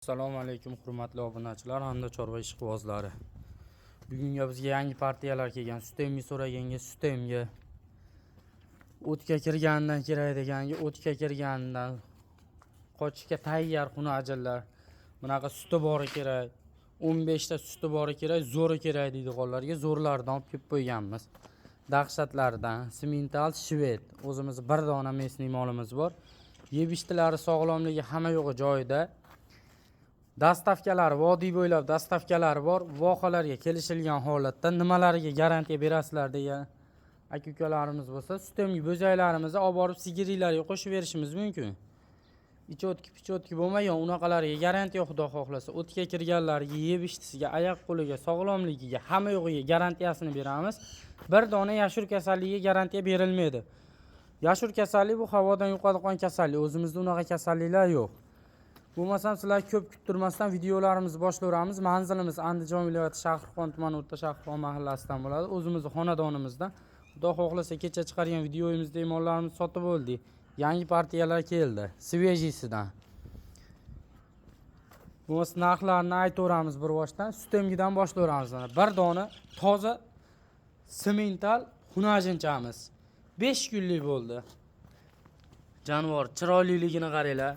Assalomu alaykum hurmatli obunachilar hamda chorva ishqibozlari. Bugungi bizga yangi partiyalar kelgan. Sutemni so'raganga sutemga, o'tga kirganidan kerak deganga o'tga kirganidan, qochishga tayyor xunajillar. Bunaqa suti bori kerak. 15 ta suti bori kerak, zo'ri kerak deydiganlarga zo'rlardan olib kelib qo'yganmiz. Dahshatlardan Simmental Shved. O'zimiz bir dona mesniy molimiz bor. Yeb-ichtilari sog'lomligi hamma yo'g'i joyida. Dastavkalar vodiy bo'ylab dastavkalari bor. Vohalarga kelishilgan holatda nimalariga garantiya berasizlar degan aka-ukalarimiz bo'lsa, sutemgi bo'zaklarimizni olib borib sigirlarga qo'shib berishimiz mumkin. Pichotki bo'lmagan unaqalarga garantiya xudo xohlasa, o'tga kirganlarga, yeb-ichtisiga, oyoq-qo'liga, sog'lomligiga, hamma yo'g'iga garantiyasini beramiz. Bir dona yashur kasalligiga garantiya berilmaydi. Yashur kasallik bu havodan yuqadigan kasallik. O'zimizda unaqa kasalliklar yo'q. Bo'lmasam sizlar ko'p kuttirmasdan videolarimizni boshlayveramiz. Manzilimiz Andijon viloyati Shahrixon tumani O'rta Shahrixon mahallasidan bo'ladi. O'zimizning xonadonimizdan. Xudo xohlasa kecha chiqargan videoyimizda mollarimizni sotib bo'ldik. Yangi partiyalar keldi. Svejisidan. Bu narxlarni aytaveramiz bir boshdan. Sutemgidan boshlayveramiz. Bir dona toza Simmental xunajinchamiz. 5 kunlik bo'ldi. Jonivor chiroyliligini qaranglar.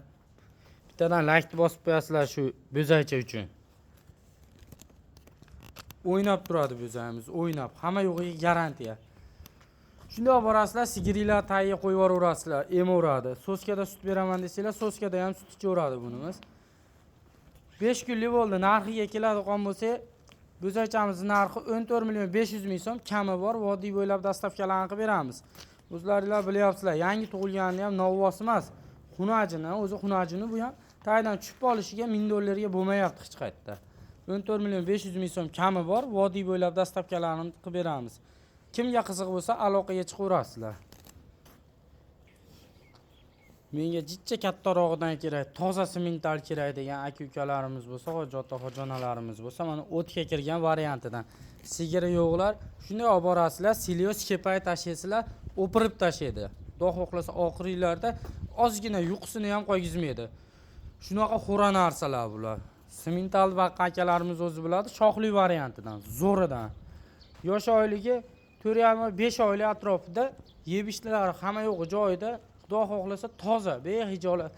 Bittadan like bosib qo'yasizlar shu bo'zaycha uchun. O'ynab turadi bo'zayimiz, o'ynab. Hamma yo'g'iga garantiya. Shunday borasizlar, sigirlar tagiga qo'yib yuborasizlar, emaveradi. Soskada sut beraman desanglar, soskada ham sut ichaveradi bunimiz. 5 kunlik bo'ldi. Narxiga keladigan bo'lsa, bo'zaychamiz narxi 14 million 500 ming so'm, kami bor. Vodiy bo'ylab dastavkalarni qilib beramiz. O'zlaringlar bilyapsizlar, yangi tug'ilgani ham novvos emas. Xunajini, o'zi xunajini bu ham taydan tushib olishiga $1000 bo'lmayapti hech qayerda. 14 million 500 ming so'm kami bor. Vodiy bo'ylab dastavkalarni qilib beramiz. Kimga qiziq bo'lsa, aloqaga chiqaverasizlar. Menga jichcha kattarog'idan kerak, toza Simmental kerak degan aka-ukalarimiz bo'lsa, hojonalarimiz bo'lsa, mana o'tga kirgan variantidan. Sigiri yo'qlar, shunday olib borasizlar, silios kepay tashaysizlar, o'pirib tashlaydi. Xudo xohlasa oxirlarda ozgina yuqisini ham qo'ygizmaydi. Shunaqa xo'ra narsalar bular. Simmental baqqan akalarimiz o'zi biladi, shoxli variantidan, zo'ridan. Yosh oyligi 4,5 oylik atrofida, yeb-ichtilari hamma yo'g'i joyida, xudo xohlasa toza, behijolat.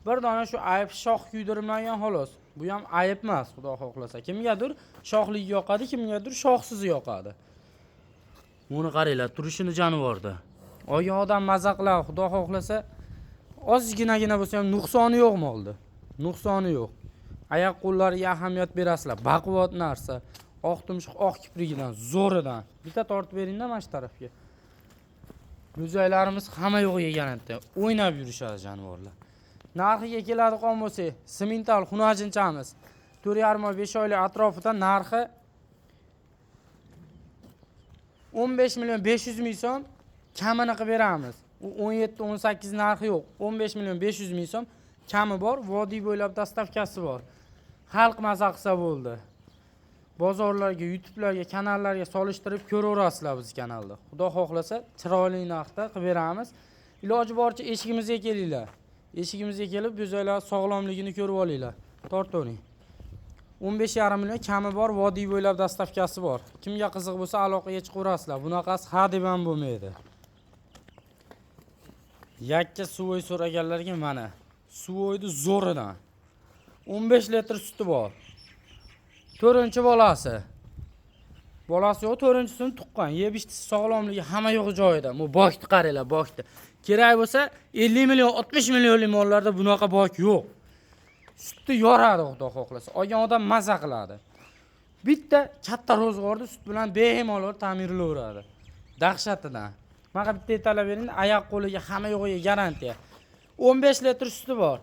Bir dona shu ayb shox kuydirilmagan xolos. Bu ham ayb emas, xudo xohlasa. Kimgadir shoxligi yoqadi, kimgadir shoxsizi yoqadi. Buni qaranglar, turishini jonivorda. Olgan odam maza qiladi, xudo xohlasa, ozginagina bo'lsa ham nuqsoni yo'q molda. Nuqsoni yo'q. Oyoq qo'llariga ahamiyat berasizlar. Baquvvat narsa. Oq tumshuq, oq kiprigidan, zo'ridan. Bitta tortib beringlar mana shu tarafga. Bo'zaklarimiz hamma yo'g'iga garantiya. O'ynab yurishadi jonivorlar. Narxiga keladigan bo'lsa, Simmental xunajinchamiz 4,5 oylik atrofida narxi 15 million 500 ming so'm kamini qilib beramiz. U 17-18 narxi yo'q. 15 million 500 ming so'm kami bor, vodiy bo'ylab dastavkasi bor. Xalq maza qilsa bo'ldi. Bozorlarga, YouTube'larga, kanallarga solishtirib ko'raverasizlar biz kanalda. Xudo xohlasa, chiroyli narxda qilib beramiz. Iloji boricha eshigimizga kelinglar. Eshigimizga kelib, bo'zaklar sog'lomligini ko'rib olinglar. Tortavering. 15,5 million kami bor, vodiy bo'ylab dastavkasi bor. Kimga qiziq bo'lsa, aloqaga chiqaverasizlar. Bunaqasi ha deb ham bo'lmaydi. Yakka suvoy so'raganlarga mana suvoyni zo'ridan 15 litr suti bor. 4-bolasi. Bolasi yo'q, 4-sini tuqqan. Yeb-ichtisi sog'lomligi hamma yo'g'i joyida. Bu bokni qaranglar, bokni. Kerak bo'lsa 50 million, 60 millionlik mollarda bunaqa bok yo'q. Sutni yoradi xudo xohlasa. Olgan odam maza qiladi. Bitta katta ro'zg'orda sut bilan bemalol ta'minlaveradi. Dahshatidan. Mana bitta etalab bering, oyoq qo'liga hamma yo'g'iga garantiya. 15 litr suti bor.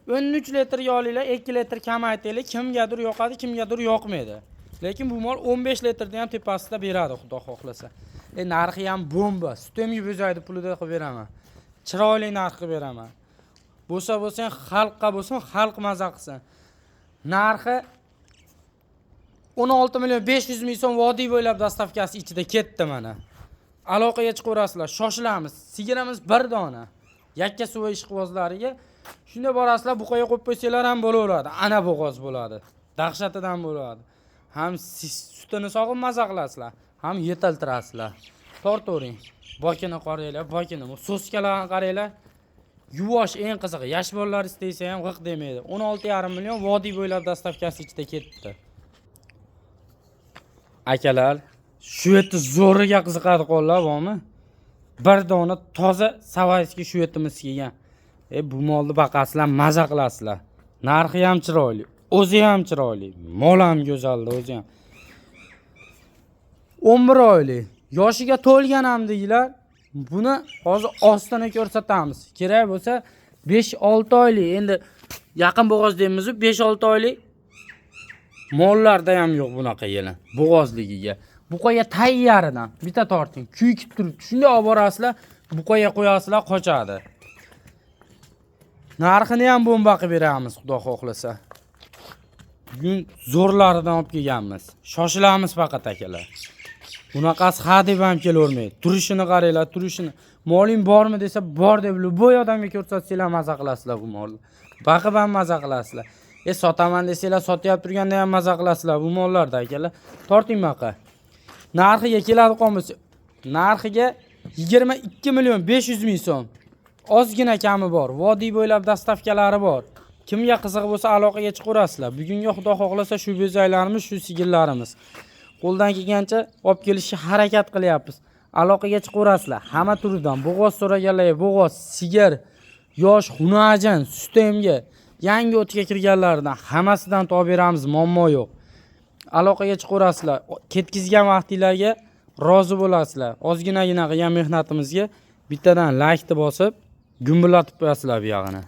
13 litr olinglar, 2 litr kamaytinglar. Kimgadir yoqadi, kimgadir yoqmaydi. Lekin bu mol 15 litrdan ham tepasida beradi xudo xohlasa. Narxi ham bomba. Sutemgi bo'zaydi pulida qilib beraman. Chiroyli narx qilib beraman. Bo'lsa xalqqa bo'lsin, xalq maza qilsin. Narxi 16 million 500 ming so'm vodiy bo'ylab dastavkasi ichida ketdi mana. Aloqaga chiqaverasizlar, shoshilamiz. Sigiramiz bir dona. Yakka suvoy ishqibozlariga Shunda borasizlar, buqaga qo'yib qo'ysanglar ham bo'laveradi. Ana bo'g'oz bo'ladi. Dahshatidan bo'ladi. Ham sutini sog'ib maza qilasizlar, ham yetiltirasizlar. Tortavering. Bokini qaranglar, bokini. Bu so'skalarni qaranglar. Yuvosh eng qizig'i. Yosh bolalar istaysa ham g'iq demaydi. 16,5 million vodiy bo'ylab dastavkasi ichida ketdi. Akalar, shu yerda zo'riga qiziqadi qollar bormi? Bir dona toza savayskiy shu yerimiz kelgan. Bu molni baqasizlar, maza qilasizlar. Narxi ham chiroyli, o'zi ham chiroyli, mol ham go'zaldi o'zi ham. 11 oylik, yoshiga to'lgan ham deylar. Buni hozir ostini ko'rsatamiz. Kerak bo'lsa 5-6 oylik. Endi yaqin bo'g'oz deymiz, 5-6 oylik mollarda ham yo'q bunaqa yelin. Bo'g'ozligiga. Buqaga tayyaridan bitta torting. Kuykib turibdi. Shunday olib borasizlar, buqaga qo'yasizlar, qochadi. Narxini ham bomba qilib beramiz, xudo xohlasa. Bugun zo'rlaridan olib kelganmiz. Shoshilamiz faqat akalar. Bunaqasi ha deb ham kelavermaydi. Turishini qaranglar, turishini. Moling bormi desa, bor deb bo'y odamga ko'rsatsanglar maza qilasizlar bu molni. Baqib ham maza qilasizlar. Sotaman desanglar, sotyap turganda ham maza qilasizlar bu mollarda akalar. Torting baqa. Narxiga keladi qolmasa, narxiga 22 million 500 ming so'm. Ozgina kami bor. Vodiy bo'ylab dastavkalari bor. Kimga qiziq bo'lsa aloqaga chiqaverasizlar. Bugunga xudo xohlasa shu bezaklarimiz, shu sigirlarimiz. Qo'ldan kelgancha olib kelishga harakat qilyapmiz. Aloqaga chiqaverasizlar. Hamma turidan bo'g'oz so'raganlarga bo'g'oz, sigir, yosh, xunajan, sutemga, yangi o'tga kirganlardan hammasidan topib beramiz, muammo yo'q. Aloqaga chiqaverasizlar. Ketkizgan vaqtinglarga rozi bo'lasizlar. Ozginagina qilgan mehnatimizga bittadan like bosib, gumbillatib qo'yasizlar bu yog'ini.